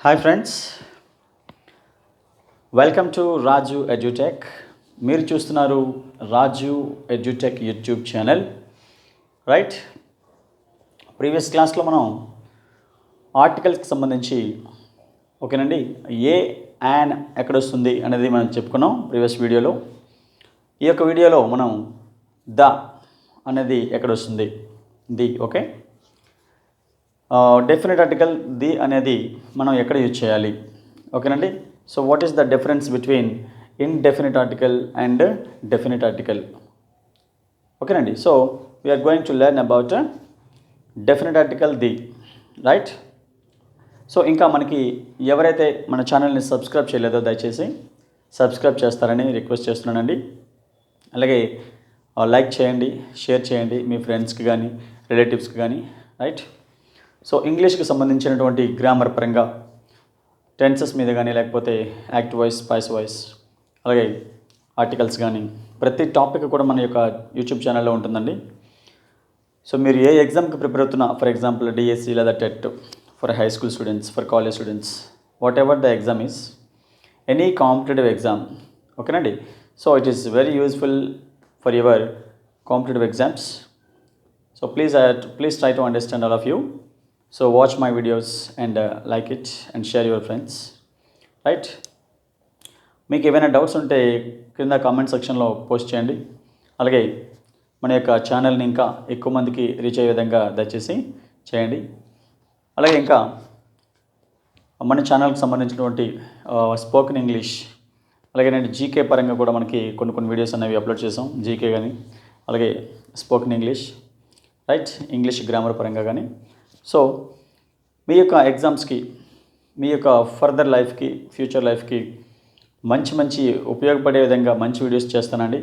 Hi friends, welcome to Raju edutech. మీరు చూస్తున్నారు Raju edutech YouTube channel, right. Previous క్లాస్లో మనం ఆర్టికల్స్కి సంబంధించి ఓకేనండి ఏ యాన్ ఎక్కడొస్తుంది అనేది మనం చెప్పుకున్నాం ప్రీవియస్ వీడియోలో. ఈ యొక్క వీడియోలో మనం ద అనేది ఎక్కడొస్తుంది, the. Okay, definite article the అనేది మనం ఎక్కడ యూజ్ చేయాలి, ఓకేనండి. So what is the difference between indefinite article and definite article, ఓకేనండి. So we are going to learn about definite article the, right. సో ఇంకా మనకి ఎవరైతే మన ఛానల్ని సబ్స్క్రైబ్ చేయలేదో దయచేసి సబ్స్క్రైబ్ చేస్తారని రిక్వెస్ట్ చేస్తున్నానండి. అలాగే లైక్ చేయండి, షేర్ చేయండి మీ ఫ్రెండ్స్కి కానీ రిలేటివ్స్కి కానీ, రైట్. సో ఇంగ్లీష్కి సంబంధించినటువంటి గ్రామర్ పరంగా టెన్సెస్ మీద కానీ లేకపోతే యాక్టివ్ వాయిస్, పాసివ్ వాయిస్, అలాగే ఆర్టికల్స్ కానీ ప్రతి టాపిక్ కూడా మన యొక్క యూట్యూబ్ ఛానల్లో ఉంటుందండి. సో మీరు ఏ ఎగ్జామ్కి ప్రిపేర్ అవుతున్నా, ఫర్ ఎగ్జాంపుల్ డిఎస్సి లేదా TET, for high school students, for college students, whatever the exam is, any competitive exam, ఓకేనండి. So it is very useful for your competitive exams. So please try to understand all of you. So watch my videos and like it and share your friends, right. మీకు ఏమైనా doubts ఉంటే కింద comment సెక్షన్లో post చేయండి. అలాగే మన యొక్క ఛానల్ని ఇంకా ఎక్కువ మందికి రీచ్ అయ్యే విధంగా దయచేసి చేయండి. అలాగే ఇంకా మన ఛానల్కి సంబంధించినటువంటి స్పోకెన్ ఇంగ్లీష్, అలాగే నేను జీకే పరంగా కూడా మనకి కొన్ని వీడియోస్ అనేవి అప్లోడ్ చేసాం, జీకే కానీ అలాగే spoken English, right, English grammar పరంగా కానీ. సో మీ యొక్క ఎగ్జామ్స్కి, మీ యొక్క ఫర్దర్ లైఫ్కి, ఫ్యూచర్ లైఫ్కి మంచి ఉపయోగపడే విధంగా మంచి వీడియోస్ చేస్తానండి.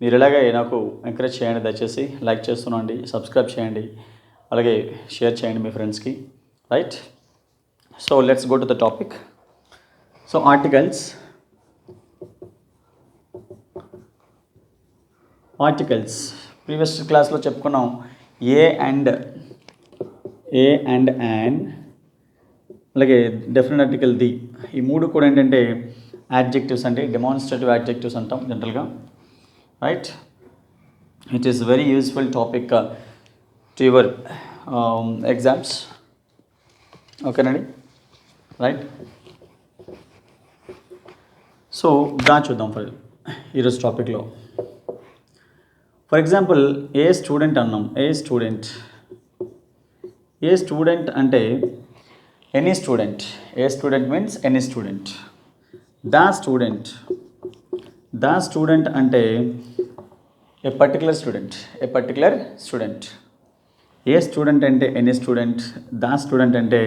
మీరు ఇలాగే నాకు ఎంకరేజ్ చేయండి, దయచేసి లైక్ చేస్తున్నాండి, సబ్స్క్రైబ్ చేయండి, అలాగే షేర్ చేయండి మీ ఫ్రెండ్స్కి, right. So let's go to the topic. So articles previous క్లాస్లో చెప్పుకున్నాం. ఏ అండ్ యాన్, అలాగే డెఫినెట్ ఆర్టికల్ ది, ఈ మూడు కూడా ఏంటంటే యాడ్జెక్టివ్స్ అండి, డెమాన్స్ట్రేటివ్ యాడ్జెక్టివ్స్ అంటాం జనరల్గా, right. It is very useful topic to your exams, ఓకేనండి, రైట్. సో దాని చూద్దాం ఫర్ ఈరోజు టాపిక్లో. ఫర్ ఎగ్జాంపుల్ ఏ స్టూడెంట్ అన్నాం. ఏ స్టూడెంట్ అంటే any student. A student means any student. The student అంటే a particular student. A student అంటే any student, the student అంటే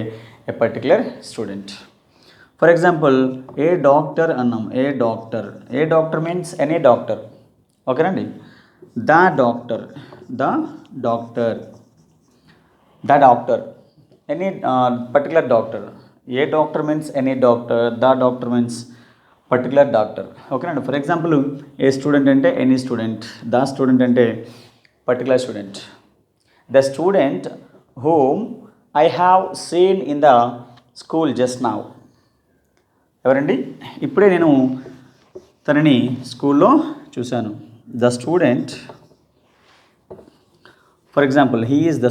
a particular student. For example a doctor అన్నాం. A doctor means any doctor, ఓకేనండి. The doctor any particular doctor. A doctor means any doctor, the doctor means particular doctor, ఓకేనండి. For example a student అంటే any student, the student అంటే particular student. The student whom I have seen in the school just now. ఎవరండి? ఇప్పుడే నేను తనని స్కూల్లో చూశాను. The student, for example he is the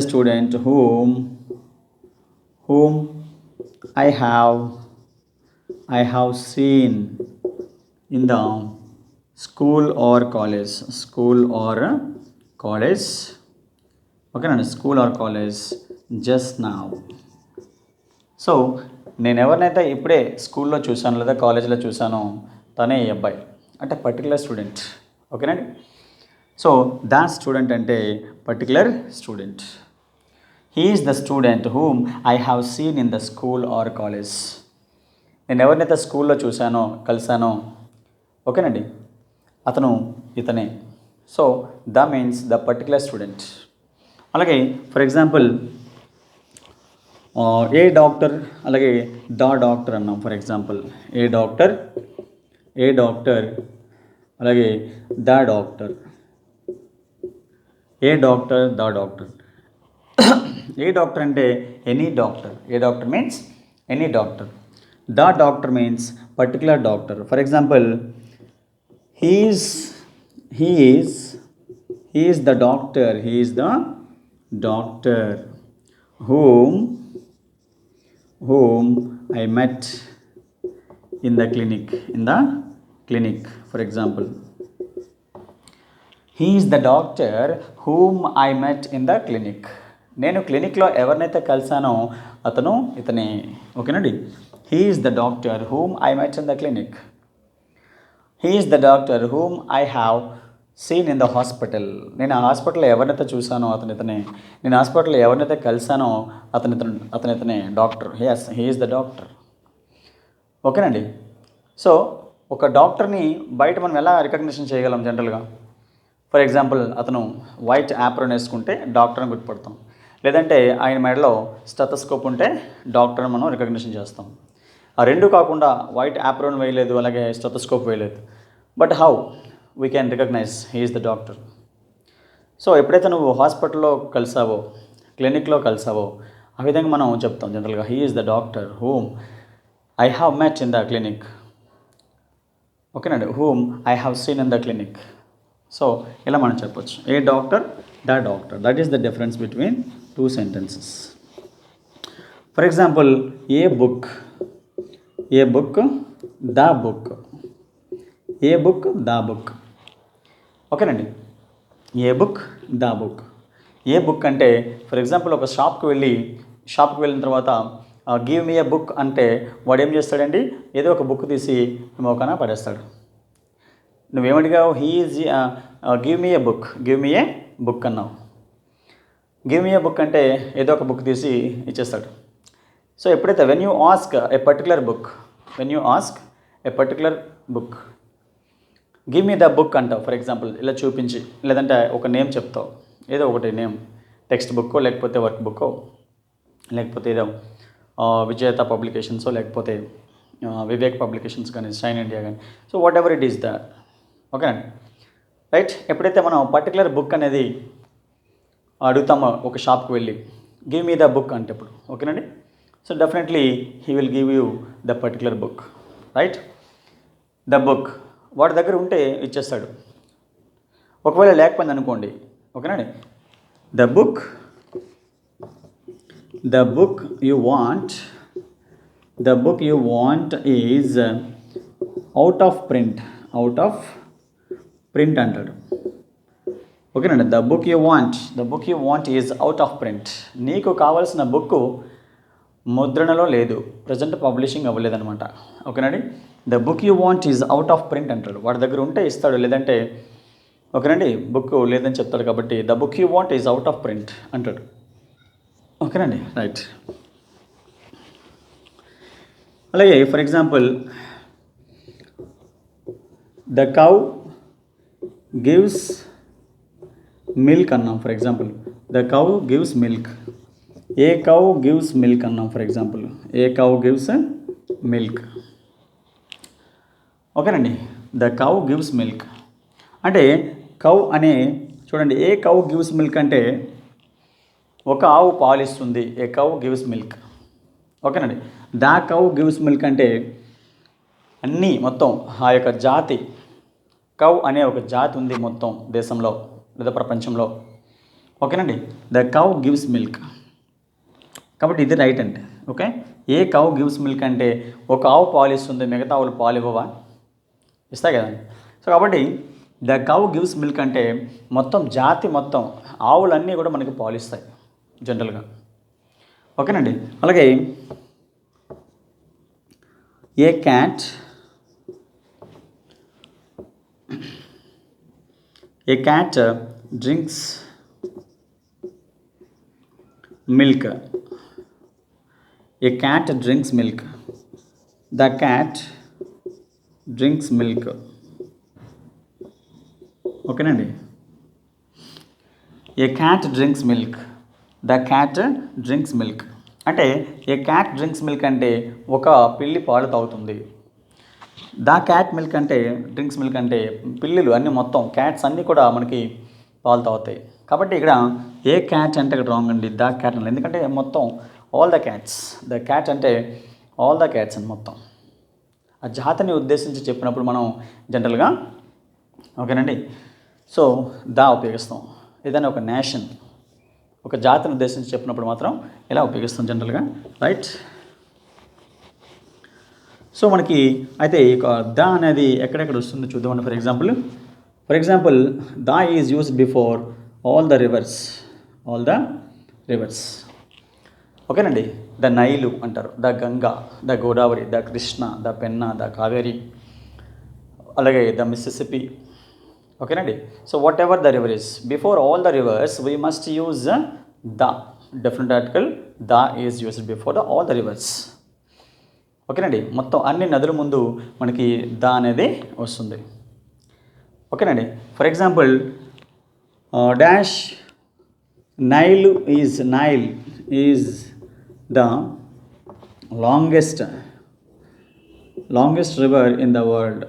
student whom I have seen in the school or college, okay, school or college just now. So నేను ఎవరినైతే ఇప్పుడే స్కూల్లో చూశాను లేదా కాలేజీలో చూశానో తనే ఈ అబ్బాయి అంటే పర్టికులర్ స్టూడెంట్, ఓకేనండి. సో ద స్టూడెంట్ అంటే particular student. He is the student whom I have seen in the school or college. నేను ఎవరినైతే స్కూల్లో చూశానో, కలిశానో, ఓకేనండి, అతను ఇతనే. So the means the particular student. అలాగే ఫర్ ఎగ్జాంపుల్ ఏ డాక్టర్, అలాగే ద డాక్టర్ అన్నాం. ఫర్ ఎగ్జాంపుల్ ఏ డాక్టర్ అలాగే the doctor, a doctor, the doctor. A doctor అంటే any doctor, a doctor means any doctor. The doctor means particular doctor. For example, he is the doctor, he is the doctor whom I met in the clinic, for example. He is the doctor whom I met in the clinic. నేను క్లినిక్లో ఎవరినైతే కలిసానో అతను ఇతనే. ఓకేనండి. He is the doctor whom I met in the clinic. He is the doctor whom I have seen in the hospital. నేను ఆ హాస్పిటల్లో ఎవరినైతే చూసానో అతను ఇతనే. నేను హాస్పిటల్లో ఎవరినైతే కలిసానో అతను ఇతనే doctor. yes, he is the doctor. ఓకేనండి. సో ఒక డాక్టర్ని బయట మనం ఎలా రికగ్నిషన్ చేయగలం జనరల్గా? ఫర్ ఎగ్జాంపుల్, అతను వైట్ యాప్రన్ వేసుకుంటే డాక్టర్ని గుర్తుపడతాం. లేదంటే ఆయన మెడలో స్టెతస్కోప్ ఉంటే డాక్టర్ని మనం రికగ్నిషన్ చేస్తాం. ఆ రెండు కాకుండా వైట్ యాప్రన్ వేయలేదు, అలాగే స్టెతస్కోప్ వేయలేదు. But how we can recognise he is the doctor? So ఎప్పుడైతే నువ్వు హాస్పిటల్లో కలిసావో, క్లినిక్లో కలిసావో, ఆ విధంగా మనం చెప్తాం జనరల్గా, he is the doctor whom I have met in the clinic. ఓకేనండి. Whom I have seen in the clinic. So ఇలా మనం చెప్పొచ్చు, a doctor, the doctor. That is the difference between two sentences. For example, a book, the book, a book, the book. ఓకేనండి. A book, the book. A book అంటే for example ఒక షాప్కి వెళ్ళిన తర్వాత give me ఏ book అంటే వాడు ఏం చేస్తాడండి, ఏదో ఒక బుక్ తీసి మోకాన పడేస్తాడు. నువ్వేమడిగావు? గివ్ మీ ఏ బుక్ అన్నావు. గివ్ మీ ఏ బుక్ అంటే ఏదో ఒక బుక్ తీసి ఇచ్చేస్తాడు. సో ఎప్పుడైతే when you ask a particular book, give me the book అంటావు. ఫర్ ఎగ్జాంపుల్ ఇలా చూపించి, లేదంటే ఒక నేమ్ చెప్తావు, ఏదో ఒకటి నేమ్, టెక్స్ట్ బుక్కో, లేకపోతే వర్క్ బుక్కో, లేకపోతే ఏదో విజేత పబ్లికేషన్సో, లేకపోతే వివేక్ పబ్లికేషన్స్ కానీ, షైన్ ఇండియా కానీ. So what ever it is the. ఓకేనండి. రైట్. ఎప్పుడైతే మనం పర్టికులర్ బుక్ అనేది అడుగుతామో ఒక షాప్కి వెళ్ళి, గివ్ మీ ద బుక్ అంటే ఇప్పుడు, ఓకేనండి. So definitely he will give you the particular book. Right. The book వాడి దగ్గర ఉంటే ఇచ్చేస్తాడు. ఒకవేళ లేకపోయింది అనుకోండి, ఓకేనండి, the book you want is out of print అంటాడు. ఓకేనండి. The book you want is out of print. నీకు కావాల్సిన బుక్ ముద్రణలో లేదు, ప్రజెంట్ పబ్లిషింగ్ అవ్వలేదన్నమాట. ఓకేనండి. The book you want is out of print అంటాడు. వాడి దగ్గర ఉంటే ఇస్తాడు, లేదంటే ఓకేనండి బుక్ లేదని చెప్తాడు. కాబట్టి the book you want is out of print అంటాడు. ఓకేనండి. రైట్. అలాగే for example, the cow gives milk అన్నాం. For example, the cow gives milk. A cow gives milk అన్నాం. For example, a cow gives milk. ఓకేనండి. The cow gives milk అంటే cow అనే చూడండి, a cow gives milk అంటే ఒక ఆవు పాలిస్తుంది. A cow gives milk. ఓకేనండి. ద కౌ గివ్స్ మిల్క్ అంటే అన్నీ మొత్తం ఆ యొక్క జాతి, కౌ అనే ఒక జాతి ఉంది మొత్తం దేశంలో లేదా ప్రపంచంలో. ఓకేనండి. The cow gives milk. కాబట్టి ఇది రైట్ అంటే. ఓకే. ఏ కౌ గివ్స్ మిల్క్ అంటే ఒక ఆవు పాలిస్తుంది, మిగతా ఆవులు పాలు ఇవ్వవా? ఇస్తాయి కదండి. సో కాబట్టి ద కౌ గివ్స్ మిల్క్ అంటే మొత్తం జాతి, మొత్తం ఆవులన్నీ కూడా మనకి పాలిస్తాయి జనరల్గా. ఓకేనండి. అలాగే a cat drinks milk. A cat drinks milk. The cat drinks milk. ఓకేనండి. A cat drinks milk. The cat drinks milk అంటే ఏ క్యాట్ డ్రింక్స్ మిల్క్ అంటే ఒక పిల్లి పాలు తాగుతుంది. ద క్యాట్ మిల్క్ అంటే డ్రింక్స్ మిల్క్ అంటే పిల్లులు అన్నీ మొత్తం క్యాట్స్ అన్నీ కూడా మనకి పాలు తాగుతాయి. కాబట్టి ఇక్కడ ఏ క్యాట్ అంటే ఇక్కడ రాంగ్ అండి, ద క్యాట్ అంటే, ఎందుకంటే మొత్తం all the cats, the cat అంటే ఆల్ ద క్యాట్స్ అని మొత్తం ఆ జాతిని ఉద్దేశించి చెప్పినప్పుడు మనం జనరల్గా ఓకేనండి. సో దా ఉపయోగిస్తాం. ఏదైనా ఒక నేషన్ ఒక జాతిని ఉద్దేశించి చెప్పినప్పుడు మాత్రం ఇలా ఉపయోగిస్తాం జనరల్గా, రైట్. సో మనకి అయితే ఇక ద అనేది ఎక్కడెక్కడ వస్తుందో చూద్దామండి. For example the is used before all the reverse, ఓకేనండి. ద నైలు అంటారు, the Ganga, the Godavari, the Krishna, the Penna, the Kaveri, అలాగే ద మిస్సిసిపి, ఓకేనండి. So what ever the river is, before all the reverse we must use the definite article, the is used before the all the reverse, ఓకేనండి. మొత్తం అన్ని నదుల ముందు మనకి the అనేది వస్తుంది, ఓకేనండి. For example dash Nile is the longest river in the world,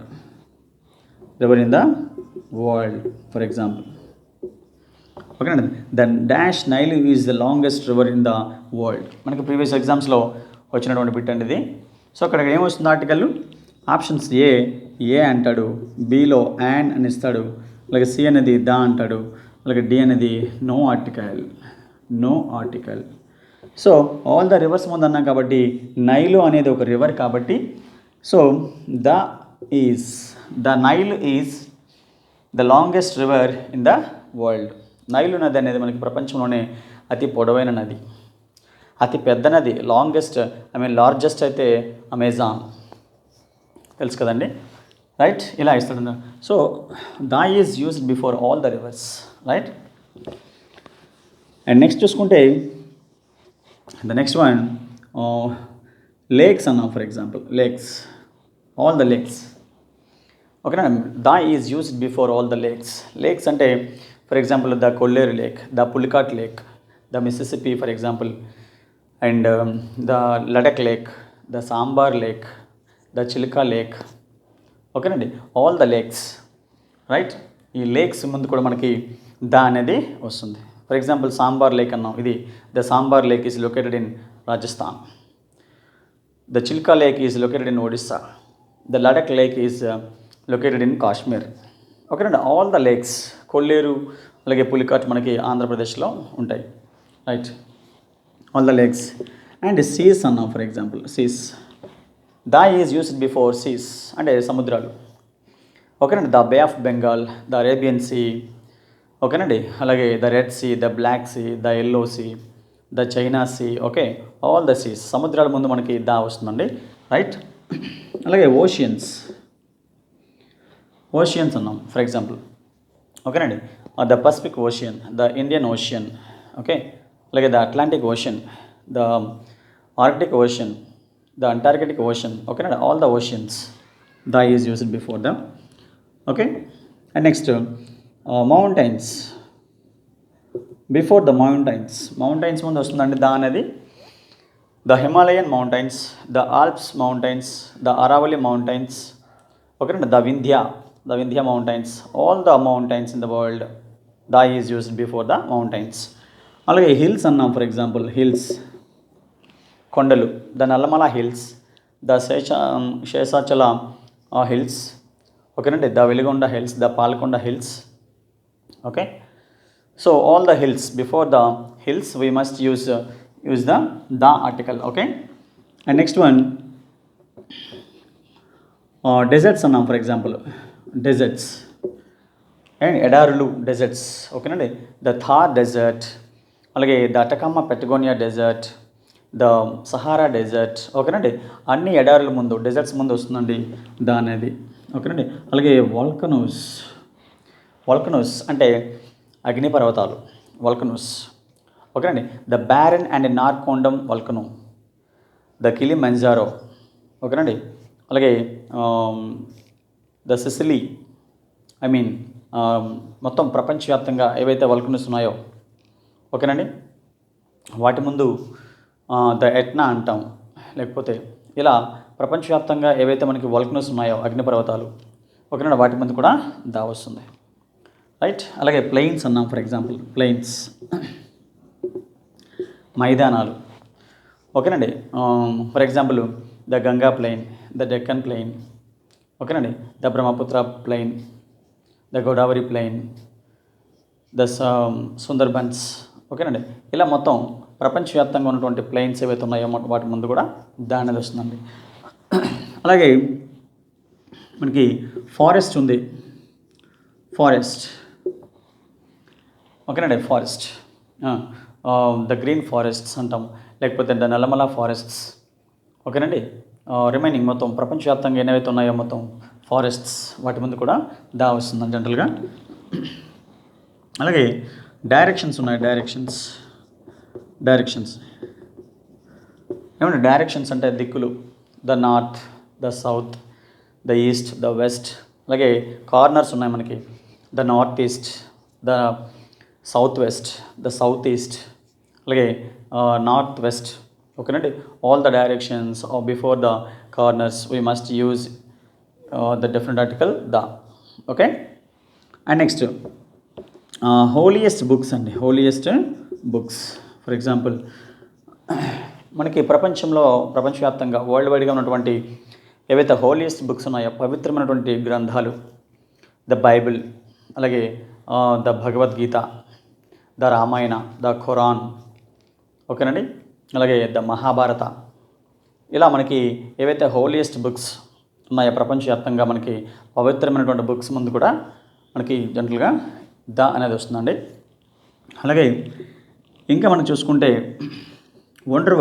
for example, ఓకేనండి. Then dash Nile is the longest river in the world. మనకి ప్రీవియస్ ఎగ్జామ్స్లో వచ్చినటువంటి బిట్ అండి ఇది. సో అక్కడ ఏమొస్తుంది ఆర్టికల్, ఆప్షన్స్ ఏ అంటాడు, బిలో యాన్ అని ఇస్తాడు, అలాగే సి అనేది ద అంటాడు, అలాగే డి అనేది no article. So all the rivers ముందు అన్నాం కాబట్టి నైలు అనేది ఒక రివర్ కాబట్టి so the Nile is the longest river in the world. Nile నది అనేది మనకి ప్రపంచంలోనే అతి పొడవైన నది, అతి పెద్ద నది, లార్జెస్ట్ అయితే అమెజాన్, తెలుసు కదండి, రైట్. ఇలా ఇస్తాడు. So the is used before all the rivers, right. And next చూసుకుంటే ద నెక్స్ట్ వన్ లేక్స్ అన్నాం. For example all the lakes, ఓకేనా. The is used before all the lakes అంటే for example the Kolleru lake, the Pulicat lake, the Mississippi for example, and the Ladakh lake, the Sambhar lake, the Chilka lake, ఓకేనండి. All the lakes, right. ఈ లేక్స్ ముందు కూడా మనకి the అనేది వస్తుంది. ఫర్ ఎగ్జాంపుల్ సాంబార్ లేక్ అన్నాం, ఇది the Sambhar lake is located in Rajasthan, the Chilka lake is located in Odisha, the Ladakh lake is located in Kashmir, ఓకేనండి. ఆల్ ద లేక్స్, కొల్లేరు అలాగే పులికాట్ మనకి ఆంధ్రప్రదేశ్లో ఉంటాయి, right. All the lakes. And seas అన్నాం. For example seas, the is used before seas అంటే సముద్రాలు, ఓకేనండి. The bay of Bengal, the Arabian sea, ఓకేనండి. అలాగే the red sea, the black sea, the yellow sea, the China sea, okay. All the seas, సముద్రాల ముందు మనకి the వస్తుందండి, right. అలాగే ఓషియన్స్ అన్నాం. ఫర్ ఎగ్జాంపుల్, ఓకేనండి. The Pacific ocean, the Indian ocean, okay. అలాగే the Atlantic ocean, the Arctic Ocean, the Antarctic Ocean, ఓకేనండి. All the oceans, the is used before them, okay. And next mountains, before the mountains ముందు వస్తుందండి the అనేది. The Himalayan mountains, the Alps mountains, the Aravalli mountains, ఓకేనండి. The Vindhya mountains, all the mountains in the world, the is used before the mountains. అలాగే hills అన్నాం. For example hills, కొండలు, the Nallamala hills, the Seshachala hills, ఓకేనండి. The Veligonda hills, the Palkonda hills, okay. So all the hills, before the hills we must use the article, okay. And next one deserts అన్నాం. For example deserts and ఎడారులు, deserts, ఓకేనండి. The Thar desert, అలాగే the Atacama Patagonia desert, the Sahara desert, ఓకేనండి. అన్ని ఎడారుల ముందు, desserts ముందు వస్తుందండి the అనేది, ఓకేనండి. అలాగే వాల్కనోస్ అంటే అగ్నిపర్వతాలు, వాల్కనోస్, ఓకేనండి. The Barren and Narcondam volcano, the Kilimanjaro, ఓకేనండి. అలాగే ద సిసిలీ, మొత్తం ప్రపంచవ్యాప్తంగా ఏవైతే వాల్కనోస్ ఉన్నాయో, ఓకేనండి, వాటి ముందు ద ఎట్నా అంటాం, లేకపోతే ఇలా ప్రపంచవ్యాప్తంగా ఏవైతే మనకి వల్కనోస్ ఉన్నాయో అగ్నిపర్వతాలు, ఓకేనా, వాటి మీద కూడా దా వస్తుంది, రైట్. అలాగే ప్లెయిన్స్ అన్నాం, ఫర్ ఎగ్జాంపుల్ ప్లెయిన్స్ మైదానాలు, ఓకేనండి. For example the Ganga plain, the Deccan plain, ఓకేనండి, the Brahmaputra plain, the Godavari plain, the Sundarbans, ఓకేనండి. ఇలా మొత్తం ప్రపంచవ్యాప్తంగా ఉన్నటువంటి ప్లెయిన్స్ ఏవైతే ఉన్నాయో వాటి ముందు కూడా దా అనేది వస్తుందండి. అలాగే మనకి ఫారెస్ట్ ఉంది, ఫారెస్ట్, ఓకేనండి, ఫారెస్ట్, ద గ్రీన్ ఫారెస్ట్స్ అంటాం, లేకపోతే ద నల్లమల ఫారెస్ట్స్, ఓకేనండి. రిమైనింగ్ మొత్తం ప్రపంచవ్యాప్తంగా ఏవైతే ఉన్నాయో మొత్తం ఫారెస్ట్స్ వాటి ముందు కూడా దా వస్తుందండి జనరల్గా. అలాగే డైరెక్షన్స్ ఉన్నాయి, డైరెక్షన్స్ ఏమంటే డైరెక్షన్స్ అంటే దిక్కులు, the north, the south, the east, the west. అలాగే కార్నర్స్ ఉన్నాయి మనకి, the north east, the south west, the south east, అలాగే నార్త్ వెస్ట్, ఓకేనండి. All the directions before the corners we must use the different article the, okay. And next holiest books అండి, holiest books. For example మనకి ప్రపంచవ్యాప్తంగా world వైడ్గా ఉన్నటువంటి ఏవైతే holiest books ఉన్నాయో పవిత్రమైనటువంటి గ్రంథాలు, ద బైబిల్, అలాగే the Bhagavad Gita, the Ramayana, the Quran, ఓకేనండి, అలాగే ద మహాభారత. ఇలా మనకి ఏవైతే హోలియెస్ట్ బుక్స్ ఉన్నాయో ప్రపంచవ్యాప్తంగా మనకి పవిత్రమైనటువంటి బుక్స్ ముందు కూడా మనకి జనరల్గా ద అనేది వస్తుందండి. అలాగే ఇంకా మనం చూసుకుంటే వండర్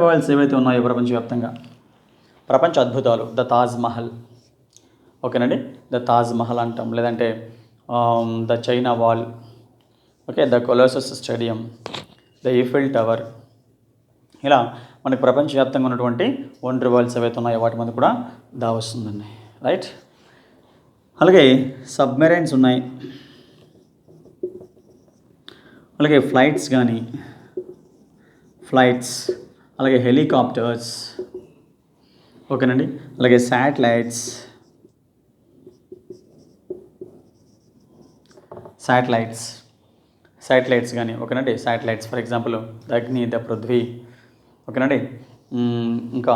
వరల్డ్స్ ఏవైతే ఉన్నాయో ప్రపంచవ్యాప్తంగా, ప్రపంచ అద్భుతాలు, ద తాజ్ మహల్, ఓకేనండి, ద తాజ్ మహల్ అంటాం, లేదంటే the China wall, okay, the Colossus stadium, the Eiffel tower. ఇలా మనకి ప్రపంచవ్యాప్తంగా ఉన్నటువంటి వండర్ వరల్డ్స్ ఏవైతే ఉన్నాయో వాటి మీద కూడా దా వస్తుందండి, రైట్. అలాగే సబ్మెరైన్స్ ఉన్నాయి, అలాగే ఫ్లైట్స్, అలాగే హెలికాప్టర్స్, ఓకేనండి, అలాగే శాటిలైట్స్ కానీ, ఓకేనండి, శాటిలైట్స్ ఫర్ ఎగ్జాంపుల్ ద అగ్ని, ద పృథ్వీ, ఓకేనండి, ఇంకా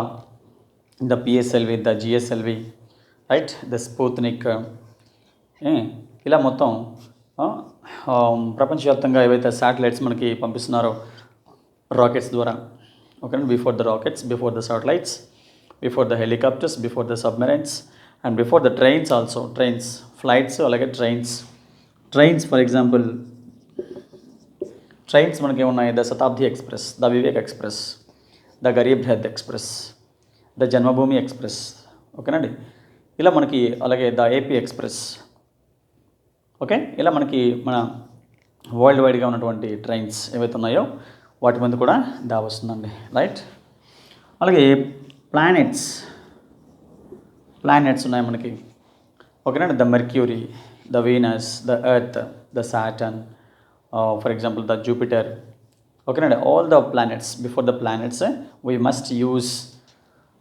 the PSLV, the GSLV, right, the Sputnik. ఇలా మొత్తం ప్రపంచవ్యాప్తంగా ఏవైతే శాటిలైట్స్ మనకి పంపిస్తున్నారో రాకెట్స్ ద్వారా, ఓకేనండి, before the rockets, before the satellites, before the helicopters, before the submarines, and before the trains also, flights, అలాగే ట్రైన్స్ ఫర్ ఎగ్జాంపుల్ ట్రైన్స్ మనకి ఉన్నాయి, the Shatabdi express, the Vivek express, the Garib Rath express, the Janmabhoomi express, ఓకేనండి. ఇలా మనకి అలాగే the AP express, okay. ఇలా మనకి మన వరల్డ్ వైడ్గా ఉన్నటువంటి ట్రైన్స్ ఏవైతే ఉన్నాయో వాటి మీద కూడా దా వస్తుందండి, రైట్. అలాగే ప్లానెట్స్ ఉన్నాయి మనకి, ఓకేనండి, the Mercury, the Venus, the Earth, the Saturn, for example the Jupiter, ఓకేనండి. All the planets, before the planets we must use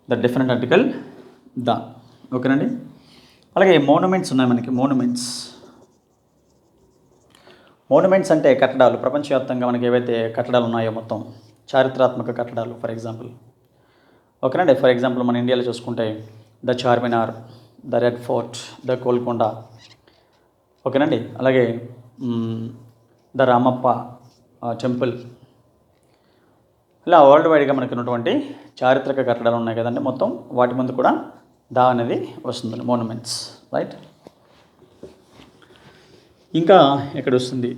the different article the, ఓకేనండి. అలాగే మోనుమెంట్స్ ఉన్నాయి మనకి, మోనుమెంట్స్ అంటే కట్టడాలు, ప్రపంచవ్యాప్తంగా మనకి ఏవైతే కట్టడాలు ఉన్నాయో మొత్తం చారిత్రాత్మక కట్టడాలు, ఫర్ ఎగ్జాంపుల్, ఓకేనండి. ఫర్ ఎగ్జాంపుల్ మన ఇండియాలో చూసుకుంటే the Charminar, the red fort, the Golconda, ఓకేనండి. అలాగే ద రామప్ప టెంపుల్. ఇలా వరల్డ్ వైడ్గా మనకి ఉన్నటువంటి చారిత్రక కట్టడాలు ఉన్నాయి కదండి, మొత్తం వాటి ముందు కూడా దా అనేది వస్తుంది, మోనుమెంట్స్, రైట్. ఇంకా ఎక్కడ వస్తుంది,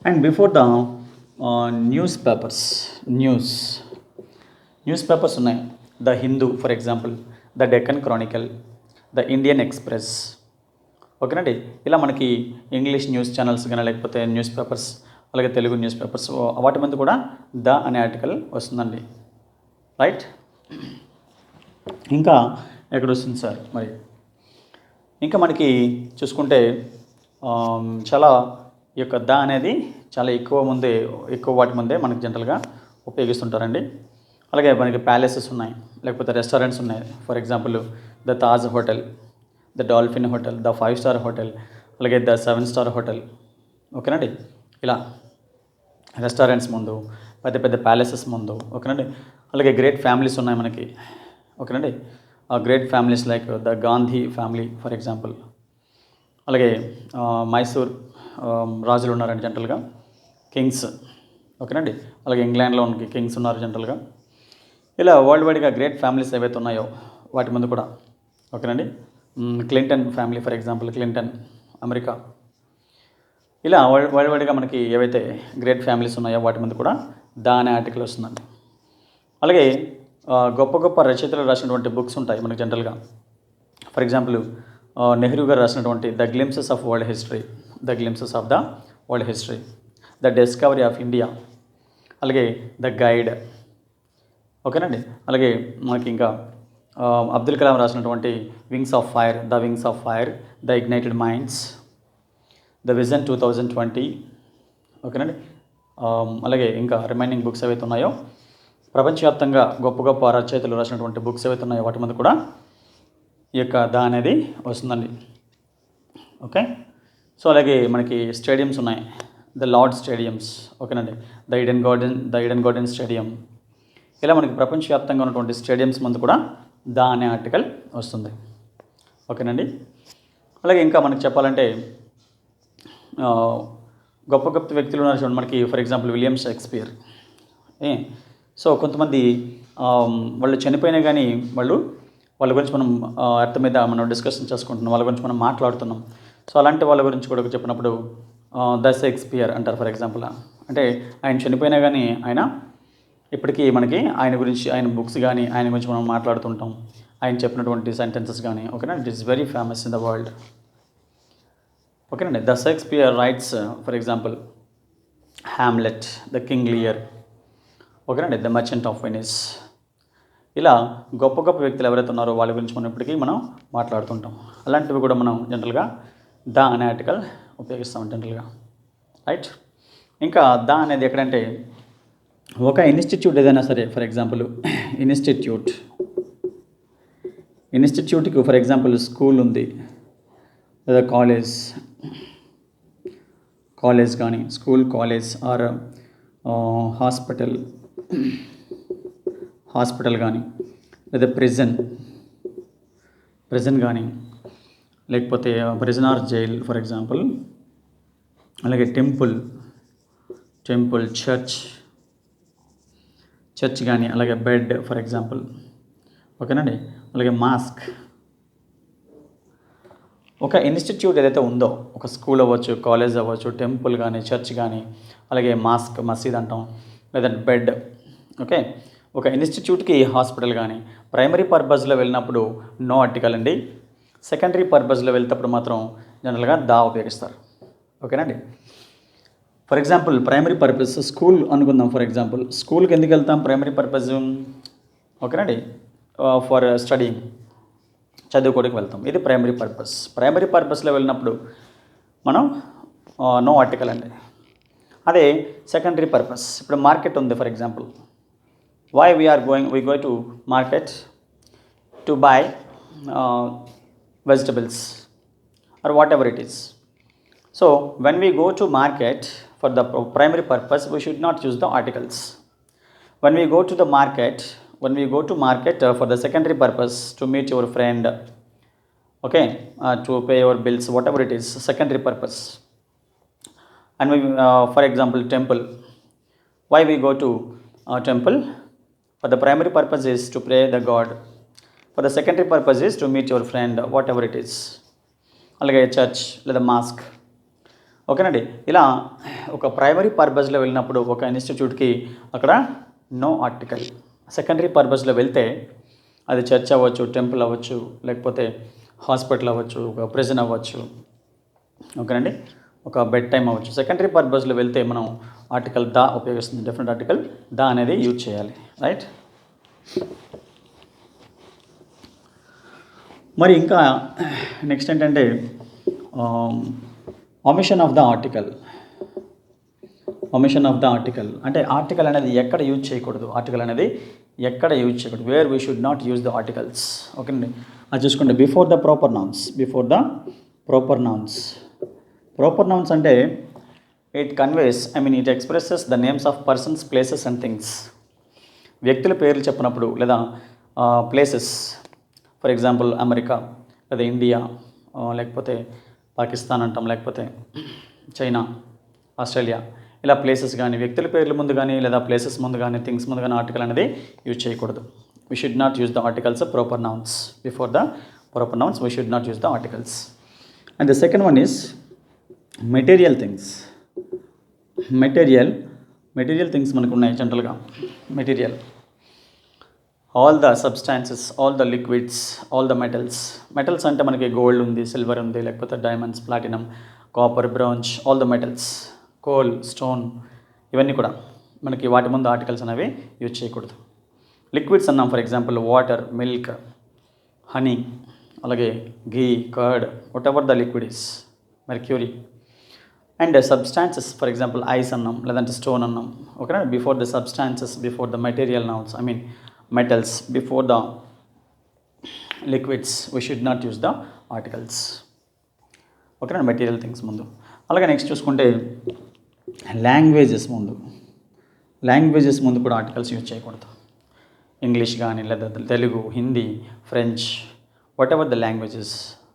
and before the newspapers ఉన్నాయి, the Hindu for example, the Deccan Chronicle, the Indian Express, ఓకేనండి. ఇలా మనకి ఇంగ్లీష్ న్యూస్ ఛానల్స్ కానీ లేకపోతే న్యూస్ పేపర్స్, అలాగే తెలుగు న్యూస్ పేపర్స్ వాటి మీద కూడా ద అనే ఆర్టికల్ వస్తుందండి, రైట్. ఇంకా ఎక్కడ వస్తుంది సార్ మరి, ఇంకా మనకి చూసుకుంటే చాలా ఈ యొక్క ద అనేది చాలా ఎక్కువ వాటి ముందే మనకి జనరల్గా ఉపయోగిస్తుంటారండి. అలాగే మనకి ప్యాలెసెస్ ఉన్నాయి, లేకపోతే రెస్టారెంట్స్ ఉన్నాయి. For example the Taj hotel, the dolphin hotel, the 5 star hotel, అలాగే ద 7 స్టార్ హోటల్. ఓకేనండి. ఇలా రెస్టారెంట్స్ ముందు, పెద్ద పెద్ద ప్యాలెసెస్ ముందు. ఓకేనండి. అలాగే గ్రేట్ ఫ్యామిలీస్ ఉన్నాయి మనకి. ఓకేనండి. ఆ great families like the Gandhi family for example. అలాగే మైసూర్ రాజులు ఉన్నారండి జనరల్గా, కింగ్స్. ఓకేనండి. అలాగే ఇంగ్లాండ్లో ఉన్న కింగ్స్ ఉన్నారు జనరల్గా. ఇలా వరల్డ్ వైడ్గా గ్రేట్ ఫ్యామిలీస్ ఏవైతే ఉన్నాయో వాటి ముందు కూడా. ఓకేనండి. Clinton family for example, Clinton America. ఇలా వరల్డ్ వైడ్గా మనకి ఏవైతే గ్రేట్ ఫ్యామిలీస్ ఉన్నాయో వాటి ముందు కూడా ద అనే ఆర్టికల్ వస్తుందండి. అలాగే గొప్ప గొప్ప రచయితలు రాసినటువంటి బుక్స్ ఉంటాయి మనకి జనరల్గా. ఫర్ ఎగ్జాంపుల్ నెహ్రూ గారు రాసినటువంటి the glimpses of world history, the glimpses of the world history, the discovery of India, అలాగే ద గైడ్. ఓకేనండి. అలాగే మనకి ఇంకా అబ్దుల్ కలాం రాసినటువంటి wings of fire, the wings of fire, the ignited minds, the vision 2020. ఓకేనండి. అలాగే ఇంకా రిమైనింగ్ బుక్స్ ఏవైతే ఉన్నాయో ప్రపంచవ్యాప్తంగా గొప్ప గొప్ప రచయితలు రాసినటువంటి బుక్స్ ఏవైతే ఉన్నాయో వాటి మీద కూడా ఈ యొక్క ద అనేది వస్తుందండి. ఓకే. సో అలాగే మనకి స్టేడియంస్ ఉన్నాయి, ద లార్డ్ స్టేడియంస్. ఓకేనండి. The Eden garden stadium. ఇలా మనకి ప్రపంచవ్యాప్తంగా ఉన్నటువంటి స్టేడియంస్ ముందు కూడా ద అనే ఆర్టికల్ వస్తుంది. ఓకేనండి. అలాగే ఇంకా మనకి చెప్పాలంటే గొప్ప గొప్ప వ్యక్తులు ఉన్నారు చూడండి మనకి. For example William Shakespeare. So కొంతమంది వాళ్ళు చనిపోయినా కానీ వాళ్ళ గురించి మనం అర్థ మీద మనం డిస్కషన్ చేసుకుంటున్నాం, వాళ్ళ గురించి మనం మాట్లాడుతున్నాం. సో అలాంటి వాళ్ళ గురించి కూడా చెప్పినప్పుడు ద షేక్స్పియర్ అంటారు ఫర్ ఎగ్జాంపుల్. అంటే ఆయన చనిపోయినా కానీ ఆయన ఇప్పటికీ మనకి ఆయన గురించి, ఆయన బుక్స్ కానీ ఆయన గురించి మనం మాట్లాడుతుంటాం, ఆయన చెప్పినటువంటి సెంటెన్సెస్ కానీ. ఓకేనా. It is very famous in the world. ఓకేనండి. The Shakespeare writes for example Hamlet, the King Lear. ఓకేనండి. The Merchant of Venice. ఇలా గొప్ప గొప్ప వ్యక్తులు ఎవరైతే ఉన్నారో వాళ్ళ గురించి మనం ఇప్పటికీ మనం మాట్లాడుతుంటాం. అలాంటివి కూడా మనం జనరల్గా ద అనే ఆర్టికల్ ఉపయోగిస్తాం జనరల్గా. రైట్. ఇంకా ద అనేది ఎక్కడంటే ఒక ఇన్స్టిట్యూట్ ఏదైనా సరే, ఫర్ ఎగ్జాంపుల్ ఇన్స్టిట్యూట్కి ఫర్ ఎగ్జాంపుల్ స్కూల్ ఉంది, లేదా కాలేజ్ కానీ, స్కూల్, కాలేజ్ ఆర్ హాస్పిటల్ కానీ, లేదా ప్రిజన్ కానీ, లేకపోతే prison or jail for example. అలాగే టెంపుల్, చర్చ్ కానీ, అలాగే బెడ్ ఫర్ ఎగ్జాంపుల్. ఓకేనండి. అలాగే మాస్క్. ఒక ఇన్స్టిట్యూట్ ఏదైతే ఉందో, ఒక స్కూల్ అవ్వచ్చు, కాలేజ్ అవ్వచ్చు, టెంపుల్ కానీ, చర్చ్ కానీ, అలాగే మసీద్ అంటాం, లేదా బెడ్. ఓకే. ఒక ఇన్స్టిట్యూట్కి హాస్పిటల్ కానీ ప్రైమరీ పర్పస్లో వెళ్ళినప్పుడు నో ఆర్టికల్ అండి. సెకండరీ పర్పస్లో వెళ్తేప్పుడు మాత్రం జనరల్గా ద ఉపయోగిస్తారు. ఓకేనండి. For example primary purpose school అనుకుందాం. ఫర్ ఎగ్జాంపుల్ స్కూల్కి ఎందుకు వెళ్తాం? Primary purpose. ఓకేనండి. ఫర్ స్టడీయింగ్, చదువుకోవడానికి వెళ్తాం. ఇది ప్రైమరీ పర్పస్. ప్రైమరీ పర్పస్లో వెళ్ళినప్పుడు మనం నో ఆర్టికల్ అండి. అదే సెకండరీ పర్పస్, ఇప్పుడు మార్కెట్ ఉంది for example. Why we go to market to buy vegetables or whatever it is. So when we go to market for the primary purpose, we should not use the articles. When we go to market for the secondary purpose, to meet your friend, okay, to pay your bills, whatever it is, secondary purpose. And we, for example, temple. Why we go to temple? For the primary purpose is to pray the God. For the secondary purpose is to meet your friend, whatever it is. అలాగే church లేదా mask. ఓకేనండి. ఇలా ఒక primary పర్పస్లో వెళ్ళినప్పుడు ఒక ఇన్స్టిట్యూట్కి అక్కడ నో ఆర్టికల్. సెకండరీ పర్పస్లో వెళ్తే అది చర్చ్ అవ్వచ్చు, టెంపుల్ అవ్వచ్చు, లేకపోతే హాస్పిటల్ అవ్వచ్చు, ఒక ప్రిజన్ అవ్వచ్చు. ఓకేనండి. ఒక బెడ్ టైం అవ్వచ్చు. సెకండరీ పర్పస్లో వెళ్తే మనం ఆర్టికల్ ద ఉపయోగిస్తుంది. డిఫరెంట్ ఆర్టికల్ ద అనేది యూజ్ చేయాలి. రైట్. మరి ఇంకా నెక్స్ట్ ఏంటంటే omission of the article. Omission of the article అంటే ఆర్టికల్ అనేది ఎక్కడ యూజ్ చేయకూడదు, ఆర్టికల్ అనేది ఎక్కడ యూజ్ చేయకూడదు, where we should not use the articles. ఓకేనండి, అది చూసుకోండి. Before the proper nouns, before the proper nouns. Proper nouns అంటే it conveys, it expresses the names of persons, places and things. వ్యక్తుల పేర్లు చెప్పినప్పుడు లేదా ప్లేసెస్, ఫర్ ఎగ్జాంపుల్ అమెరికా లేదా India, లేకపోతే పాకిస్తాన్ అంటాం, లేకపోతే చైనా, ఆస్ట్రేలియా, ఇలా ప్లేసెస్ కానీ వ్యక్తుల పేర్ల ముందు కానీ లేదా ప్లేసెస్ ముందు కానీ థింగ్స్ ముందు కానీ ఆర్టికల్ అనేది యూజ్ చేయకూడదు. We should not use the articles proper nouns. Before the proper nouns we should not use the articles. And the second one is material things. Material things మనకు ఉన్నాయి జనరల్గా. Material, all the substances, all the liquids, all the metals. Metals అంటే మనకి gold ఉంది, silver ఉంది, లేకపోతే diamonds, platinum, copper, bronze, all the metals, coal, stone, ఇవన్నీ కూడా మనకి వాటి ముందు ఆర్టికల్స్ అనేవి యూజ్ చేయకూడదు. లిక్విడ్స్ అన్నాం, for example water, milk, honey, అలాగే ghee, curd, whatever the liquid is, mercury. And substances, for example ice అన్నాం, లేదంటే స్టోన్ అన్నాం. ఓకేనా, before the substances, before the material nouns, metals, before the liquids we should not use the articles. ఓకేనా, material things ముందు. అలాగే next చూసుకుంటే languages ముందు కూడా ఆర్టికల్స్ యూజ్ చేయకూడదు. ఇంగ్లీష్ కానీ లేదా Telugu, Hindi, French, what ever the languages,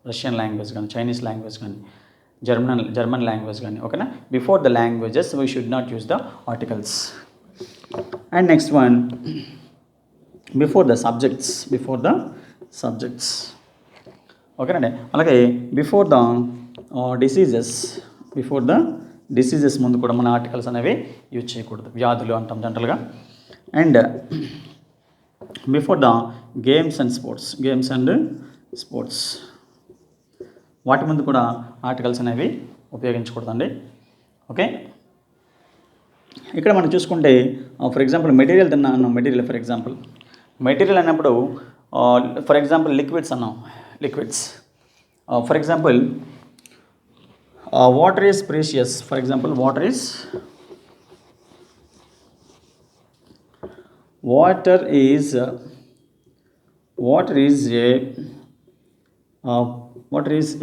Russian language కానీ, చైనీస్ లాంగ్వేజ్ కానీ, జర్మన్ లాంగ్వేజ్ కానీ. ఓకేనా, before the languages we should not use the articles. And next one, before the subjects. ఓకేనండి, అలాగే బిఫోర్ ద డిసీజెస్ ముందు కూడా మన ఆర్టికల్స్ అనేవి యూజ్ చేయకూడదు. వ్యాధులు అంటాం జనరల్గా. And before the games and sports, వాటి ముందు కూడా ఆర్టికల్స్ అనేవి ఉపయోగించకూడదండి. ఓకే, ఇక్కడ మనం చూసుకుంటే ఫర్ ఎగ్జాంపుల్ మెటీరియల్ మెటీరియల్ అన్నప్పుడు ఫర్ ఎగ్జాంపుల్ లిక్విడ్స్ అన్నాం. For example water is precious. For example water is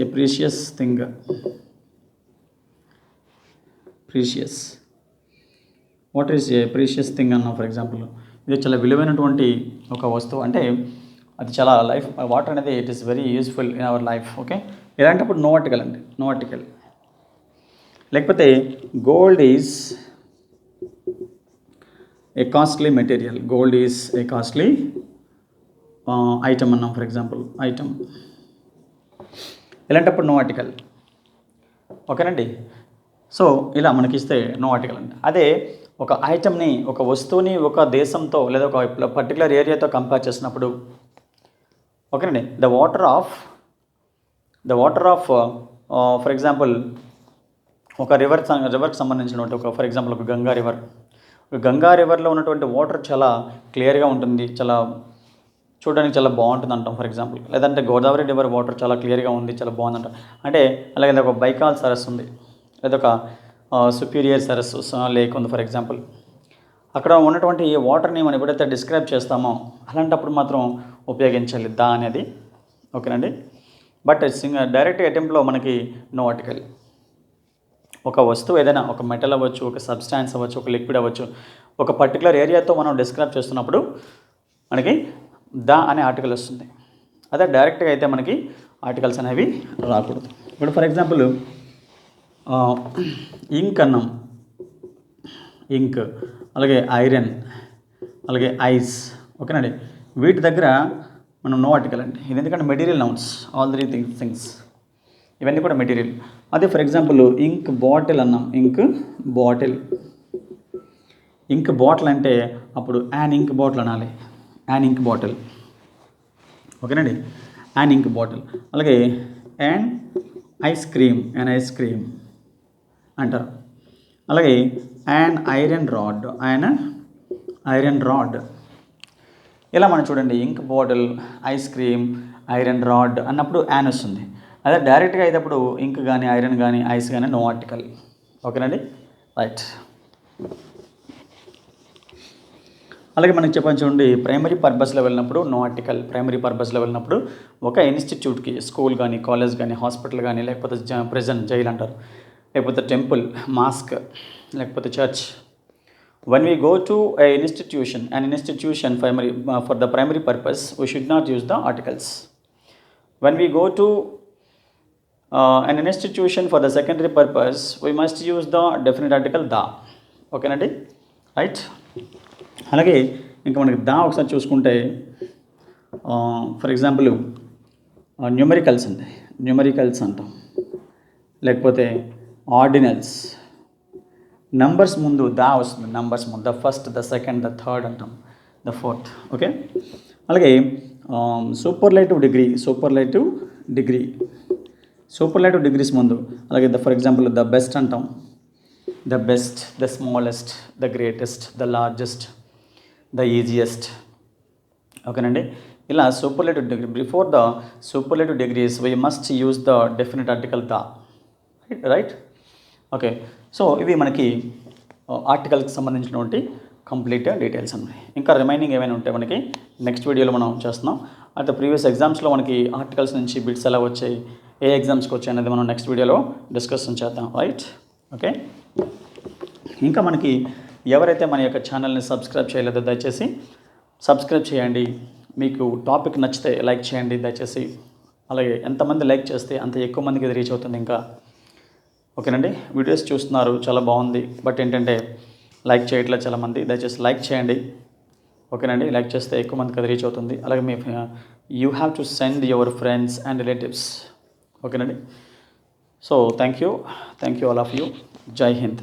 a precious thing. Water is a precious thing అన్నాం. ఫర్ ఎగ్జాంపుల్ ఇది చాలా విలువైనటువంటి ఒక వస్తువు, అంటే అది చాలా వాటర్ అనేది it is very useful in our life. Okay, ఇలాంటప్పుడు నో ఆర్టికల్. లేకపోతే gold is a costly material, gold is a costly item అన్నాం. ఫర్ ఎగ్జాంపుల్ ఐటమ్, ఇలాంటప్పుడు నో ఆర్టికల్. ఓకేనండి, సో ఇలా మనకి ఇస్తే నో ఆర్టికల్ అండి. అదే ఒక ఐటమ్ని, ఒక వస్తువుని ఒక దేశంతో లేదా ఒక పర్టికులర్ ఏరియాతో కంపేర్ చేసినప్పుడు, ఓకేనండి, the water of for example ఒక రివర్కి సంబంధించినటువంటి ఫర్ ఎగ్జాంపుల్ ఒక గంగా రివర్లో ఉన్నటువంటి వాటర్ చాలా క్లియర్గా ఉంటుంది, చాలా చూడడానికి చాలా బాగుంటుంది అంటాం. ఫర్ ఎగ్జాంపుల్ లేదంటే గోదావరి రివర్ వాటర్ చాలా క్లియర్గా ఉంది, చాలా బాగుంది అంటాం. అంటే అలాగే ఒక బైకాల్ సరస్సు ఉంది, లేదా ఒక సుపీరియర్ సరస్సు లేక్ ఉంది. ఫర్ ఎగ్జాంపుల్ అక్కడ ఉన్నటువంటి ఈ వాటర్ని మనం ఎప్పుడైతే డిస్క్రైబ్ చేస్తామో అలాంటప్పుడు మాత్రం ఉపయోగించాలి దా అనేది. ఓకేనండి, బట్ డైరెక్ట్ అటెంప్ట్లో మనకి నో ఆర్టికల్. ఒక వస్తువు ఏదైనా, ఒక మెటల్ అవ్వచ్చు, ఒక సబ్స్టాన్స్ అవ్వచ్చు, ఒక లిక్విడ్ అవ్వచ్చు, ఒక పర్టికులర్ ఏరియాతో మనం డిస్క్రైబ్ చేస్తున్నప్పుడు మనకి దా అనే ఆర్టికల్ వస్తుంది. అదే డైరెక్ట్గా అయితే మనకి ఆర్టికల్స్ అనేవి రాకూడదు. ఇప్పుడు ఫర్ ఎగ్జాంపుల్ ఇంక్ అన్నాం, ఇంక్, అలాగే ఐరన్, అలాగే ఐస్. ఓకేనండి, వీటి దగ్గర మనం నో ఆర్టికల్ అండి. ఇది ఎందుకంటే material nouns, all three things ఇవన్నీ కూడా మెటీరియల్. అదే ఫర్ ఎగ్జాంపుల్ ఇంక్ బాటిల్ అన్నాం, ఇంక్ బాటిల్ అంటే అప్పుడు యాన్ ఇంక్ బాటిల్ అనాలి, యాన్ ఇంక్ బాటిల్. ఓకేనండి, యాన్ ఇంక్ బాటిల్. అలాగే యాన్ ఐస్ క్రీమ్ అంటారు. అలాగే యాన్ ఐరన్ రాడ్. ఇలా మనం చూడండి, ink bottle, ice cream, iron rod అన్నప్పుడు యాన్ వస్తుంది. అదే డైరెక్ట్గా అయినప్పుడు ఇంక్ కానీ, ఐరన్ కానీ, ఐస్ కానీ నో ఆర్టికల్. ఓకేనండి, రైట్. అలాగే మనకి చెప్పండి చూడండి, ప్రైమరీ పర్పస్లో వెళ్ళినప్పుడు నో ఆర్టికల్. ప్రైమరీ పర్పస్లో వెళ్ళినప్పుడు ఒక ఇన్స్టిట్యూట్కి, స్కూల్ కానీ, కాలేజ్ కానీ, హాస్పిటల్ కానీ, లేకపోతే ప్రెజెంట్ జైలు అంటారు, లేకపోతే టెంపుల్, మాస్క్, లేకపోతే church. When we go to an institution primary for the primary purpose, we should not use the articles. When we go to an institution for the secondary purpose, we must use the definite article the. ఓకేనండి, right. అలాగే ఇంకా మనకి the ఒకసారి చూసుకుంటే, for example numericals అండి, numericals అంటాం, లేకపోతే ordinals. Numbers ముందు దా వస్తుంది, నంబర్స్ ముందు the first, the second, the third అంటాం, ద ఫోర్త్. ఓకే. అలాగే సూపర్లైటివ్ డిగ్రీస్ ముందు, అలాగే ఫర్ ఎగ్జాంపుల్ ద బెస్ట్ అంటాం, the best, the smallest, the greatest, the largest, the easiest. ఓకేనండి, ఇలా superlative degree, before the superlative degrees we must use the definite article the. Right. Okay. So ఇవి మనకి ఆర్టికల్కి సంబంధించినటువంటి complete details అన్నమాట. ఇంకా remaining ఏమైనా ఉంటే మనకి నెక్స్ట్ వీడియోలో మనం చేస్తున్నాం. అయితే ప్రీవియస్ ఎగ్జామ్స్లో మనకి ఆర్టికల్స్ నుంచి బిట్స్ ఎలా వచ్చాయి, ఏ ఎగ్జామ్స్కి వచ్చాయి అనేది మనం నెక్స్ట్ వీడియోలో డిస్కషన్ చేద్దాం. రైట్. ఓకే. ఇంకా మనకి ఎవరైతే మన యొక్క ఛానల్ని సబ్స్క్రైబ్ చేయలేదో దయచేసి సబ్స్క్రైబ్ చేయండి. మీకు టాపిక్ నచ్చితే లైక్ చేయండి దయచేసి. అలాగే ఎంతమంది లైక్ చేస్తే అంత ఎక్కువ మందికి ఇది రీచ్ అవుతుంది ఇంకా. ఓకేనండి, వీడియోస్ చూస్తున్నారు, చాలా బాగుంది, బట్ ఏంటంటే లైక్ చేయట్లేదు చాలామంది. దయచేసి లైక్ చేయండి. ఓకేనండి, లైక్ చేస్తే ఎక్కువ మందికి అది రీచ్ అవుతుంది. అలాగే మీ you have to send your friends and relatives. ఓకేనండి. So thank you all of you. Jai Hind.